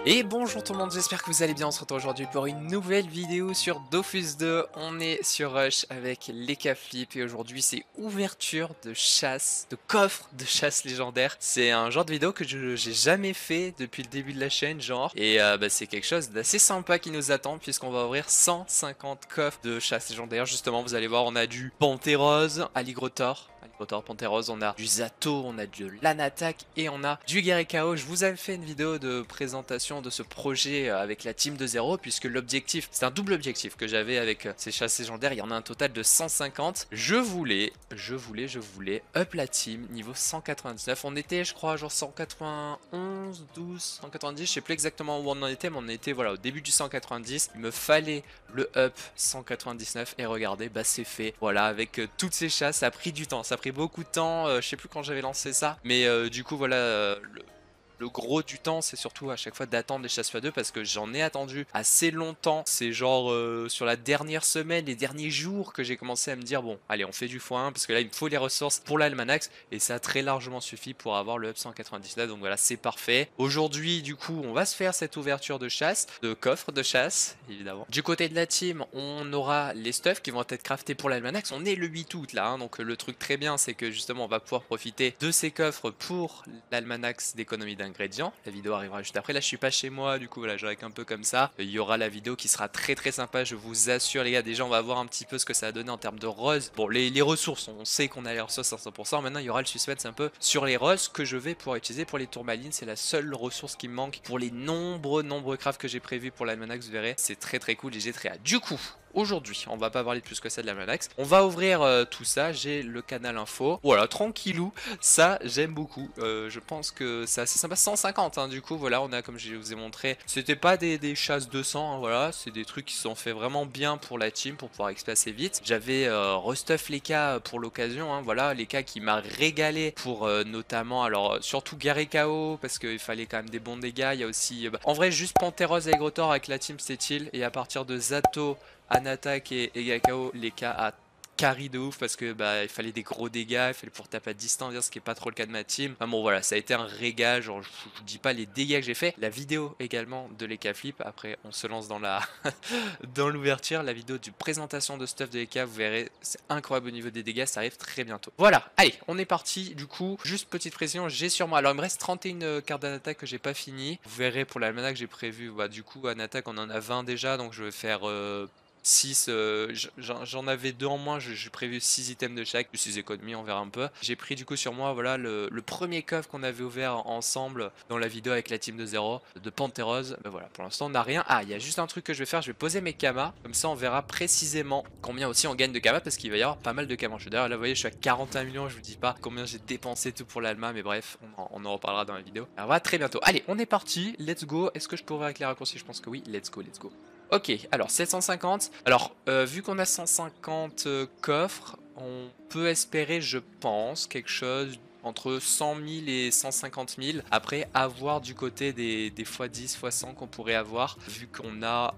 Et bonjour tout le monde, j'espère que vous allez bien. On se retrouve aujourd'hui pour une nouvelle vidéo sur Dofus 2. On est sur Rush avec les Flip et aujourd'hui c'est ouverture de chasse, de coffre de chasse légendaire. C'est un genre de vidéo que j'ai jamais fait depuis le début de la chaîne genre. Et c'est quelque chose d'assez sympa qui nous attend puisqu'on va ouvrir 150 coffres de chasse légendaire. Justement vous allez voir, on a du Pantérose, Aligrotor, Pantérose, on a du Zato, on a de l'Anattaque et on a du Garikao. Je vous avais fait une vidéo de présentation de ce projet avec la team de 0 puisque l'objectif, c'est un double objectif que j'avais avec ces chasses légendaires. Il y en a un total de 150. Je voulais up la team niveau 199. On était je crois genre 191, 12, 190, je sais plus exactement où on en était, mais on était voilà au début du 190. Il me fallait le up 199 et regardez, bah c'est fait. Voilà, avec toutes ces chasses, ça a pris du temps, ça a pris beaucoup de temps. Je sais plus quand j'avais lancé ça, mais du coup voilà, le gros du temps c'est surtout à chaque fois d'attendre les chasses x2 parce que j'en ai attendu assez longtemps. C'est genre sur la dernière semaine, les derniers jours que j'ai commencé à me dire bon allez on fait du x1 parce que là il me faut les ressources pour l'Almanax et ça a très largement suffi pour avoir le up 199. Donc voilà, c'est parfait. Aujourd'hui du coup on va se faire cette ouverture de chasse, de coffre de chasse évidemment. Du côté de la team on aura les stuffs qui vont être craftés pour l'Almanax. On est le 8 août là hein, donc le truc très bien c'est que justement on va pouvoir profiter de ces coffres pour l'Almanax d'économie d'ingrédients. La vidéo arrivera juste après. Là je suis pas chez moi, du coup voilà, je règle un peu comme ça. Il y aura la vidéo qui sera très sympa, je vous assure les gars. Déjà on va voir un petit peu ce que ça a donné en termes de rose. Bon les ressources, on sait qu'on a les ressources à 100%. Maintenant il y aura le suspense un peu sur les roses que je vais pouvoir utiliser pour les tourmalines. C'est la seule ressource qui me manque pour les nombreux crafts que j'ai prévus pour l'Almanax. Vous verrez, c'est très cool et j'ai très hâte. Du coup aujourd'hui, on va pas parler de plus que ça de l'Almanax. On va ouvrir tout ça. J'ai le canal info. Voilà, tranquillou. Ça, j'aime beaucoup. Je pense que c'est assez sympa. 150, hein, du coup, voilà, on a, comme je vous ai montré, c'était pas des chasses 200, hein, voilà. C'est des trucs qui sont faits vraiment bien pour la team, pour pouvoir exp assez vite. J'avais restuff Leka pour l'occasion, hein, voilà. Leka qui m'a régalé pour notamment, alors, surtout Garikao, parce qu'il fallait quand même des bons dégâts. Il y a aussi, en vrai, juste Pantérose et Aigrotor avec la team, c'est il. Et à partir de Zato, Anattaque et Gakao, les cas à carry de ouf parce que bah il fallait des gros dégâts, il fallait pour taper à distance, ce qui est pas trop le cas de ma team. Enfin bon voilà, ça a été un régal, genre je vous dis pas les dégâts que j'ai fait. La vidéo également de l'Eka Flip, après on se lance dans la dans l'ouverture, la vidéo de présentation de stuff de l'Eka, vous verrez, c'est incroyable au niveau des dégâts, ça arrive très bientôt. Voilà, allez, on est parti du coup, juste petite précision, j'ai sur moi, alors il me reste 31 cartes d'attaque que j'ai pas fini. Vous verrez pour l'almanach j'ai prévu, bah du coup en attaque on en a 20 déjà, donc je vais faire 6, j'en avais 2 en moins, j'ai prévu 6 items de chaque, plus 6 économies, on verra un peu. J'ai pris du coup sur moi voilà le premier coffre qu'on avait ouvert ensemble dans la vidéo avec la team de 0 de Pantérose. Ben voilà, pour l'instant on n'a rien. Ah, il y a juste un truc que je vais faire, je vais poser mes kamas, comme ça on verra précisément combien aussi on gagne de kamas parce qu'il va y avoir pas mal de kamas. D'ailleurs là vous voyez je suis à 41 millions, je vous dis pas combien j'ai dépensé tout pour l'Alma, mais bref, on en reparlera dans la vidéo. Alors voilà, très bientôt. Allez, on est parti, let's go. Est-ce que je peux ouvrir avec les raccourcis? Je pense que oui, let's go. Ok, alors 750. Alors, vu qu'on a 150 coffres, on peut espérer, je pense, quelque chose entre 100 000 et 150 000. Après, avoir du côté des x10, x100 qu'on pourrait avoir, vu qu'on a...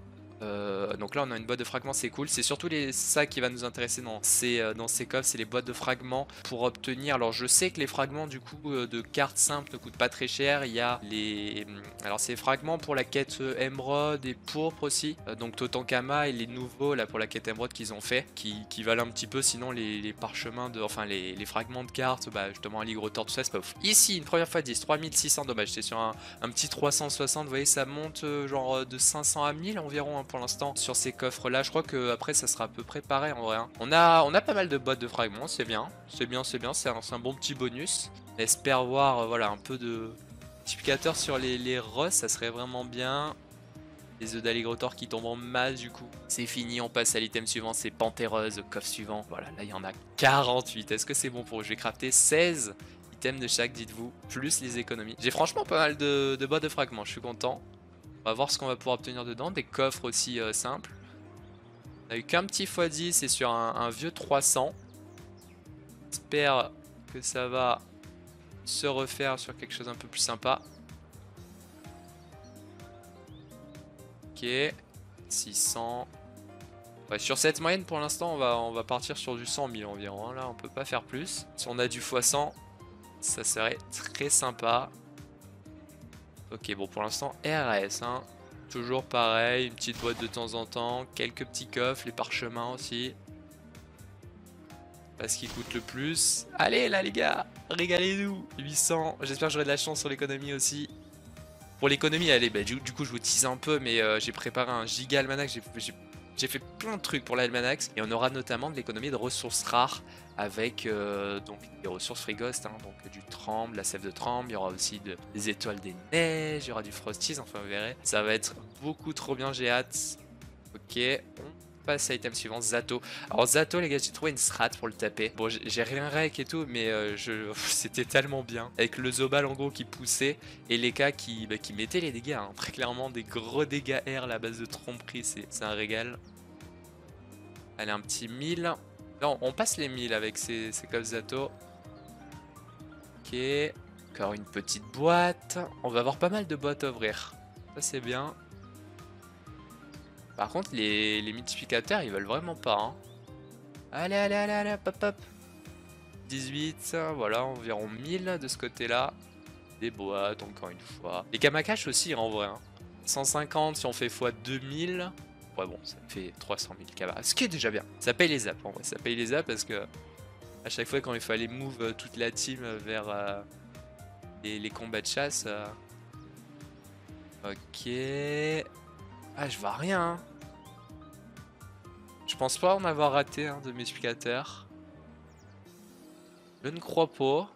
donc là on a une boîte de fragments, c'est cool. C'est surtout ça qui va nous intéresser dans ces coffres, c'est les boîtes de fragments pour obtenir. Alors je sais que les fragments du coup de cartes simples ne coûtent pas très cher. Il y a les alors c'est fragments pour la quête émeraude et pourpre aussi, donc Totankama et les nouveaux là pour la quête émeraude qu'ils ont fait qui valent un petit peu, sinon les parchemins de enfin les fragments de cartes, bah justement Aligrotor tout ça c'est pas ouf. Ici une première fois 10 3600 dommage, c'est sur un petit 360, vous voyez ça monte genre de 500 à 1000 environ hein, pour l'instant sur ces coffres là. Je crois que après ça sera à peu près pareil en vrai hein. On a pas mal de boîtes de fragments, c'est bien, c'est un bon petit bonus. On espère voir voilà un peu de multiplicateur sur les rosses, ça serait vraiment bien. Les œufs d'Alligrotor qui tombent en masse du coup. C'est fini, on passe à l'item suivant, c'est Panthéreuse, coffre suivant. Voilà, là il y en a 48. Est-ce que c'est bon pour eux? Je vais crafter 16 items de chaque, dites-vous, plus les économies. J'ai franchement pas mal de boîtes de fragments, je suis content. On va voir ce qu'on va pouvoir obtenir dedans. Des coffres aussi simples. On a eu qu'un petit x10 et sur un vieux 300. J'espère que ça va se refaire sur quelque chose un peu plus sympa. Ok, 600. Ouais, sur cette moyenne pour l'instant on va partir sur du 100 000 environ, hein. Là on peut pas faire plus. Si on a du x100, ça serait très sympa. Ok, bon pour l'instant RS, hein. Toujours pareil, une petite boîte de temps en temps, quelques petits coffres, les parchemins aussi. Pas ce qui coûte le plus. Allez là les gars, régalez-nous. 800, j'espère que j'aurai de la chance sur l'économie aussi. Pour l'économie, allez, bah, du coup je vous tease un peu, mais j'ai préparé un giga almanach, j'ai fait plein de trucs pour l'almanach, et on aura notamment de l'économie de ressources rares, avec donc des ressources frighost, hein, donc du tremble, la sève de tremble, il y aura aussi des étoiles des neiges, il y aura du frosties, enfin vous verrez. Ça va être beaucoup trop bien, j'ai hâte. Ok, on passe à l'item suivant, Zato. Alors Zato les gars, j'ai trouvé une strat pour le taper. Bon, j'ai rien rec et tout, mais c'était tellement bien. Avec le Zobal en gros qui poussait et les cas qui mettaient les dégâts. Hein. Très clairement des gros dégâts R, la base de tromperie, c'est un régal. Allez, un petit 1000. Non, on passe les 1000 avec ces coffres Zato. Ok, encore une petite boîte. On va avoir pas mal de boîtes à ouvrir. Ça c'est bien. Par contre, les multiplicateurs, ils veulent vraiment pas. Hein. Allez, allez, allez, allez, hop, hop. 18, voilà, environ 1000 de ce côté-là. Des boîtes, encore une fois. Les Kamakash aussi, en vrai. Hein. 150 si on fait x 2000. Ouais, bon, ça fait 300 000 Kamakash. Ce qui est déjà bien. Ça paye les apps, en vrai. Ça paye les apps parce que à chaque fois, quand il fallait move toute la team vers les combats de chasse. Ok. Ah, je vois rien. Hein. Je pense pas en avoir raté hein, de multiplicateur. Je ne crois pas.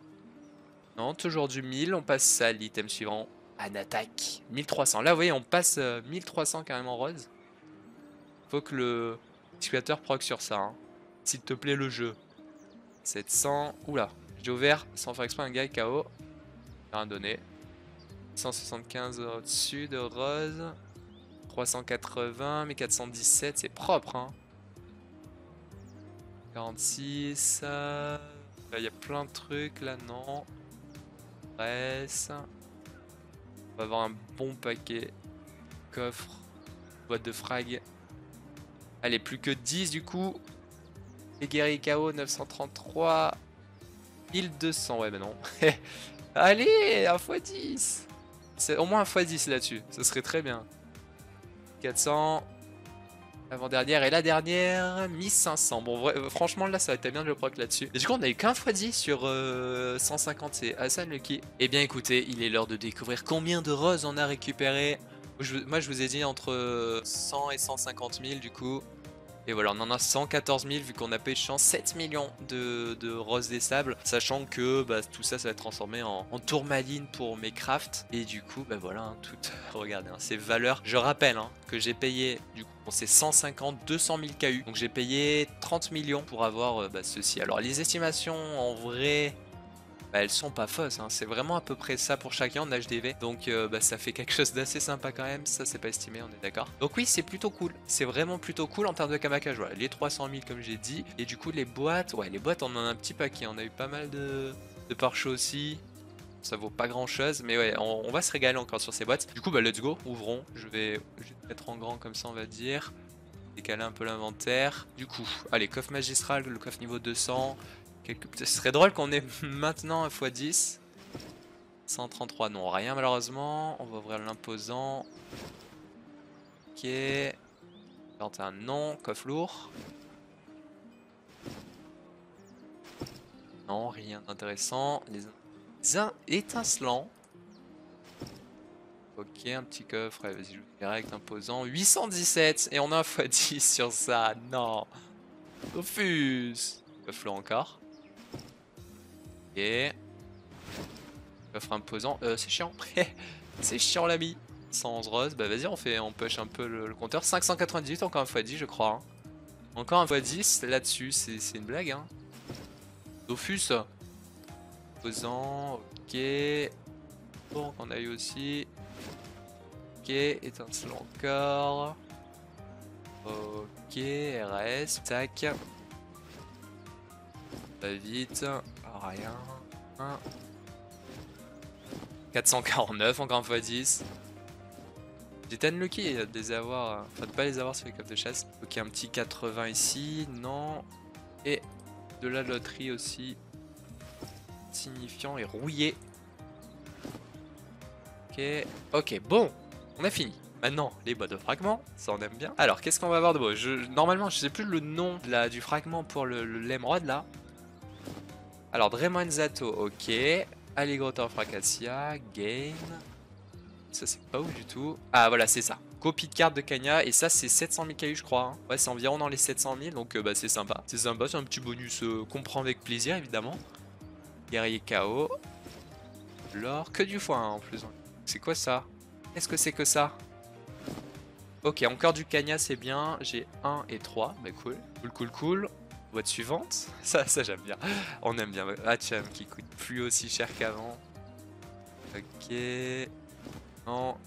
Non, toujours du 1000. On passe à l'item suivant. Un attaque. 1300. Là, vous voyez, on passe 1300 carrément rose. Faut que le multiplicateur proc sur ça. Hein. S'il te plaît, le jeu. 700. Oula. J'ai ouvert sans faire exprès un gars KO. Rien donné. 175 au-dessus de rose. 380. Mais 417, c'est propre. Hein. 46. Il y a plein de trucs là, non. Presse. On va avoir un bon paquet. Coffre. Boîte de frag. Allez, plus que 10 du coup. Et guéri KO 933. 1200, ouais, bah non. Allez, 1 x 10. C'est au moins 1 x 10 là-dessus. Ça serait très bien. 400. Avant-dernière et la dernière, 1500. Bon, franchement, là, ça a été bien de le proc là-dessus. Et du coup, on a eu qu'un x10 sur 150. C'est Hassan Lucky. Eh bien, écoutez, il est l'heure de découvrir combien de roses on a récupéré. Moi, je vous ai dit entre 100 et 150 000 du coup. Et voilà, on en a 114 000 vu qu'on a pas eu de chance, 7 millions de roses des sables, sachant que bah, tout ça, ça va être transformé en tourmaline pour mes crafts. Et du coup, bah voilà, hein, tout, regardez, hein, ces valeurs. Je rappelle hein, que j'ai payé, du coup, bon, c'est 150, 200 000 KU. Donc j'ai payé 30 millions pour avoir bah, ceci. Alors les estimations, en vrai... Bah, elles sont pas fausses, hein. C'est vraiment à peu près ça pour chacun en HDV. Donc bah, ça fait quelque chose d'assez sympa quand même. Ça c'est pas estimé, on est d'accord. Donc oui, c'est plutôt cool. C'est vraiment plutôt cool en termes de Kamakash. Voilà, les 300 000 comme j'ai dit. Et du coup les boîtes, ouais les boîtes on en a un petit paquet. On a eu pas mal de pare-choix aussi. Ça vaut pas grand chose, mais ouais, on va se régaler encore sur ces boîtes. Du coup bah let's go, ouvrons. Je vais mettre en grand comme ça on va dire. Décaler un peu l'inventaire. Du coup, allez, coffre magistral, le coffre niveau 200. Ce serait drôle qu'on ait maintenant un x10. 133, non, rien malheureusement. On va ouvrir l'imposant. Ok. 41, non. Coffre lourd. Non, rien d'intéressant. Les étincelants. Ok, un petit coffre. Allez, vas-y, je direct, imposant. 817. Et on a un x10 sur ça. Non. Dofus. Coffre lourd encore. Ok. Coffre imposant. C'est chiant. C'est chiant l'ami. 111 rose. Bah vas-y, on push un peu le compteur. 598, encore un x10 je crois. Hein. Encore un x10 là-dessus. C'est une blague hein. Dofus. Imposant. Ok. Bon, qu'on a eu aussi. Ok. Étincelant encore. Ok. RS. Tac. Va vite. Rien. 449, encore un x10. J'étais unlucky de les avoir, enfin de pas les avoir sur les coffres de chasse. Ok, un petit 80 ici, non. Et de la loterie aussi. Signifiant et rouillé. Ok, ok, bon, on a fini. Maintenant, les boîtes de fragments, ça on aime bien. Alors, qu'est-ce qu'on va avoir de beau? Normalement, je sais plus le nom du fragment pour l'émeraude là. Alors, Draymond Zato, ok. Alligator Fracassia, Gain. Ça, c'est pas ouf du tout. Ah, voilà, c'est ça. Copie de carte de Kanya. Et ça, c'est 700 000 KU, je crois. Hein. Ouais, c'est environ dans les 700 000. Donc, bah, c'est sympa. C'est sympa, c'est un petit bonus qu'on prend avec plaisir, évidemment. Guerrier KO. L'or, que du foin hein, en plus. C'est quoi ça? Qu'est-ce que c'est que ça? Ok, encore du Kanya, c'est bien. J'ai 1 et 3. Bah, cool. Cool, cool, cool. Boîte suivante. Ça j'aime bien. On aime bien. Hacham qui coûte plus aussi cher qu'avant. Ok. Non.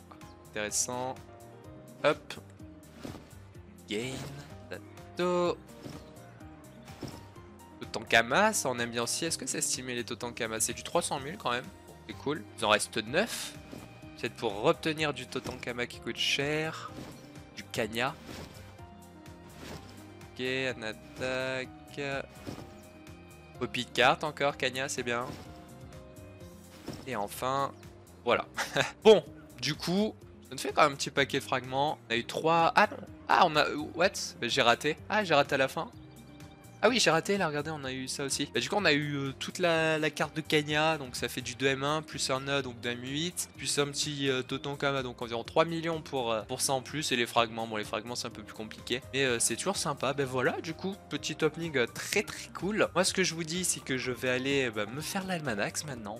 Intéressant. Hop. Gain. Tato. Totankama, ça on aime bien aussi. Est-ce que c'est estimé les Totankama? C'est du 300 000 quand même. C'est cool. Il en reste 9. Peut-être pour obtenir du Totankama qui coûte cher. Du Kanya. Ok, un attaque. Copie de carte encore, Kanya, c'est bien. Et enfin, voilà. Bon, du coup, ça nous fait quand même un petit paquet de fragments. On a eu 3... Ah non. Ah, on a... What? Bah, j'ai raté. Ah, j'ai raté à la fin. Ah oui, j'ai raté, là, regardez, on a eu ça aussi. Bah, du coup, on a eu toute la carte de Kanya, donc ça fait du 2M1, plus un A, donc 2M8, plus un petit Totonkama, donc environ 3 millions pour ça en plus, et les fragments, bon, les fragments c'est un peu plus compliqué, mais c'est toujours sympa. Ben voilà, du coup, petit opening très très cool. Moi, ce que je vous dis, c'est que je vais aller me faire l'almanax maintenant.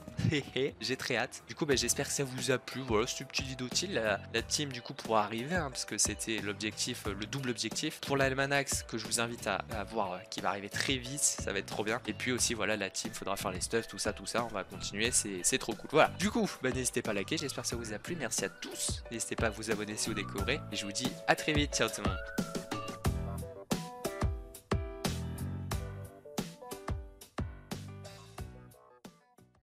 J'ai très hâte. Du coup, j'espère que ça vous a plu. Voilà, c'est une petite vidéo utile. La team, du coup, pourra arriver, hein, parce que c'était l'objectif, le double objectif. Pour l'almanax, que je vous invite à voir, qui va arriver très vite, ça va être trop bien. Et puis aussi voilà la team, faudra faire les stuffs, tout ça, on va continuer, c'est trop cool. Voilà, du coup, n'hésitez pas à liker, j'espère que ça vous a plu, merci à tous. N'hésitez pas à vous abonner si vous découvrez. Et je vous dis à très vite, ciao tout le monde.